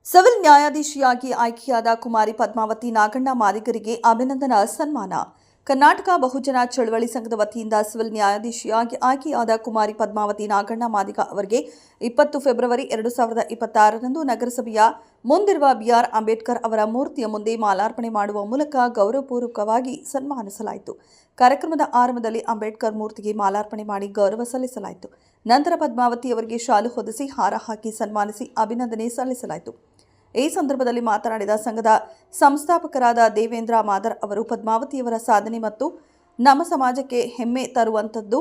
Civil ನ್ಯಾಯಾಧೀಶಿಯಾಗಿ ಆಯ್ಕೆಯಾದ ಕುಮಾರಿ ಪದ್ಮಾವತಿ ನಾಗಣ್ಣ ಮಾದಿಗರಿಗೆ ಅಭಿನಂದನಾ ಸನ್ಮಾನ. ಕರ್ನಾಟಕ ಬಹುಜನ ಚಳವಳಿ ಸಂಘದ ವತಿಯಿಂದ ಸಿವಿಲ್ ನ್ಯಾಯಾಧೀಶಿಯಾಗಿ ಆಯ್ಕೆಯಾದ ಕುಮಾರಿ ಪದ್ಮಾವತಿ ನಾಗಣ್ಣ ಮಾದಿಗ ಅವರಿಗೆ 20 ಫೆಬ್ರವರಿ 2026ರಂದು ನಗರಸಭೆಯ ಮುಂದಿರುವ ಬಿಆರ್ ಅಂಬೇಡ್ಕರ್ ಅವರ ಮೂರ್ತಿಯ ಮುಂದೆ ಮಾಲಾರ್ಪಣೆ ಮಾಡುವ ಮೂಲಕ ಗೌರವಪೂರ್ವಕವಾಗಿ ಸನ್ಮಾನಿಸಲಾಯಿತು. ಕಾರ್ಯಕ್ರಮದ ಆರಂಭದಲ್ಲಿ ಅಂಬೇಡ್ಕರ್ ಮೂರ್ತಿಗೆ ಮಾಲಾರ್ಪಣೆ ಮಾಡಿ ಗೌರವ ಸಲ್ಲಿಸಲಾಯಿತು. ನಂತರ ಪದ್ಮಾವತಿ ಅವರಿಗೆ ಶಾಲು ಹೊದಿಸಿ ಹಾರ ಹಾಕಿ ಸನ್ಮಾನಿಸಿ ಅಭಿನಂದನೆ ಸಲ್ಲಿಸಲಾಯಿತು. ಈ ಸಂದರ್ಭದಲ್ಲಿ ಮಾತನಾಡಿದ ಸಂಘದ ಸಂಸ್ಥಾಪಕರಾದ ದೇವೇಂದ್ರ ಮಾದರ್ ಅವರು ಪದ್ಮಾವತಿಯವರ ಸಾಧನೆ ಮತ್ತು ನಮ್ಮ ಸಮಾಜಕ್ಕೆ ಹೆಮ್ಮೆ ತರುವಂಥದ್ದು.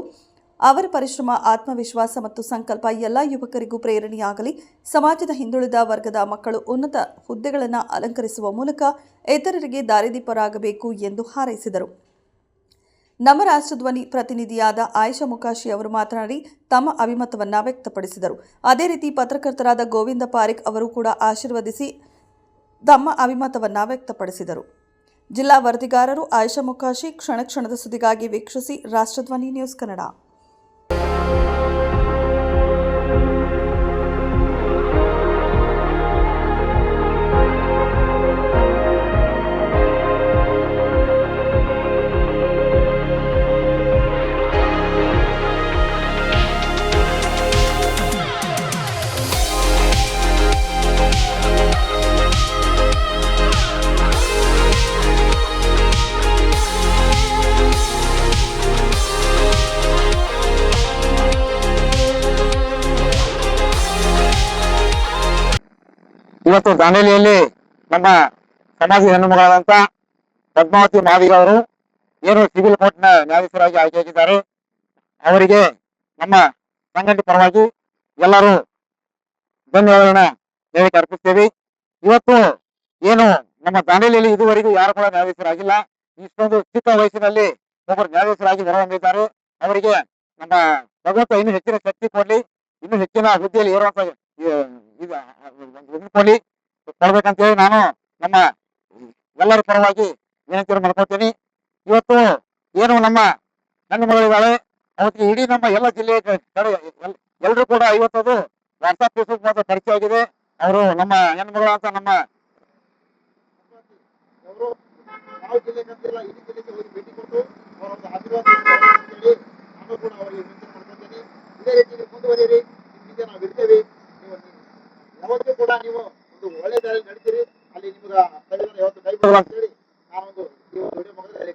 ಅವರ ಪರಿಶ್ರಮ, ಆತ್ಮವಿಶ್ವಾಸ ಮತ್ತು ಸಂಕಲ್ಪ ಎಲ್ಲ ಯುವಕರಿಗೂ ಪ್ರೇರಣೆಯಾಗಲಿ. ಸಮಾಜದ ಹಿಂದುಳಿದ ವರ್ಗದ ಮಕ್ಕಳು ಉನ್ನತ ಹುದ್ದೆಗಳನ್ನು ಅಲಂಕರಿಸುವ ಮೂಲಕ ಇತರರಿಗೆ ದಾರಿದೀಪರಾಗಬೇಕು ಎಂದು ಹಾರೈಸಿದರು. ನಮ್ಮ ರಾಷ್ಟ್ರಧ್ವನಿ ಪ್ರತಿನಿಧಿಯಾದ ಆಯಿಷಾ ಮುಕಾಶಿ ಅವರು ಮಾತನಾಡಿ ತಮ್ಮ ಅಭಿಮತವನ್ನು ವ್ಯಕ್ತಪಡಿಸಿದರು. ಅದೇ ರೀತಿ ಪತ್ರಕರ್ತರಾದ ಗೋವಿಂದ ಪಾರಿಕ್ ಅವರು ಕೂಡ ಆಶೀರ್ವದಿಸಿ ತಮ್ಮ ಅಭಿಮತವನ್ನು ವ್ಯಕ್ತಪಡಿಸಿದರು. ಜಿಲ್ಲಾ ವರದಿಗಾರರು ಆಯಿಷಾ ಮುಕಾಶಿ. ಕ್ಷಣ ಕ್ಷಣದ ಸುದ್ದಿಗಾಗಿ ವೀಕ್ಷಿಸಿ ರಾಷ್ಟ್ರಧ್ವನಿ ನ್ಯೂಸ್ ಕನ್ನಡ. ಇವತ್ತು ದಾಂಡೇಲಿಯಲ್ಲಿ ನಮ್ಮ ಸಮಾಜದ ಹೆಣ್ಣುಮಗಳಾದಂತ ಪದ್ಮಾವತಿ ಮಾದಿಗ ಅವರು ಏನು ಸಿವಿಲ್ ಕೋರ್ಟ್ನ ನ್ಯಾಯಾಧೀಶರಾಗಿ ಆಯ್ಕೆಯಾಗಿದ್ದಾರೆ. ಅವರಿಗೆ ನಮ್ಮ ಸಂಘಟನೆ ಪರವಾಗಿ ಎಲ್ಲರೂ ಧನ್ಯವಾದಗಳನ್ನ ಹೇಳಕ್ಕೆ ಅರ್ಪಿಸ್ತೇವೆ. ಇವತ್ತು ಏನು ನಮ್ಮ ದಾಂಡೇಲಿಯಲ್ಲಿ ಇದುವರೆಗೂ ಯಾರು ಕೂಡ ನ್ಯಾಯಾಧೀಶರಾಗಿಲ್ಲ. ಇಷ್ಟೊಂದು ಚಿಕ್ಕ ವಯಸ್ಸಿನಲ್ಲಿ ಒಬ್ಬರು ನ್ಯಾಯಾಧೀಶರಾಗಿ ಹೊರಹೊಮ್ಮಿದ್ದಾರೆ. ಅವರಿಗೆ ನಮ್ಮ ಭಗವಂತ ಇನ್ನೂ ಹೆಚ್ಚಿನ ಶಕ್ತಿ ಕೊಡ್ಲಿ, ಇನ್ನೂ ಹೆಚ್ಚಿನ ಹುದ್ದೆಯಲ್ಲಿ ಏರುವಂತ ಕೊಡ್ಬೇಕಂತ ಹೇಳಿ ನಾನು ನಮ್ಮ ಎಲ್ಲರ ಪರವಾಗಿ ವಿನಂತಿಯನ್ನು ಮಾಡ್ಕೊಳ್ತೀನಿ. ಇವತ್ತು ಏನು ನಮ್ಮ ಹೆಣ್ಣು ಮಗಳಿದ್ದಾಳೆ, ಅವತ್ತಿಗೆ ಇಡೀ ನಮ್ಮ ಎಲ್ಲ ಜಿಲ್ಲೆಯ ಎಲ್ಲರೂ ಕೂಡ ಇವತ್ತದು ವಾಟ್ಸಾಪ್ ಫೇಸ್ಬುಕ್ ಮಾತ್ರ ಪರಿಚಯ ಆಗಿದೆ. ಅವರು ನಮ್ಮ ಹೆಣ್ಣು ಮಗಳು ಅಂತ ನಮ್ಮ ಯಾವ ಜಿಲ್ಲೆಗಂತಿಲ್ಲ, ಇಡೀ ಜಿಲ್ಲೆಗೆ ಹೋಗಿ ಭೇಟಿ ಕೊಟ್ಟು ಅವರ ಒಂದು ಆಶೀರ್ವಾದ ಹೇಳಿ ನಾನು ಕೂಡ ಅವರಿಗೆ ವಿನಂತಿ ಮಾಡ್ಕೊಳ್ತೀನಿ. ಇದೇ ರೀತಿ ಮುಂದುವರಿಯಿರಿ, ನಿಮ್ಮಿಂದ ನಾವು ಇರ್ತೇವೆ. ಯಾವತ್ತೂ ಕೂಡ ನೀವು ಒಂದು ಒಳ್ಳೆ ದಾರಿ ನಡೀತೀರಿ, ಅಲ್ಲಿ ನಿಮ್ಗೆ ಸಂವಿಧಾನ ಯಾವತ್ತು ಕೈ ಬರಲ್ಲ ಅಂತ ಹೇಳಿ ನಾನೊಂದು ಈ ವಿಡಿಯೋ ಮುಗಿದ ಹೇಳಿ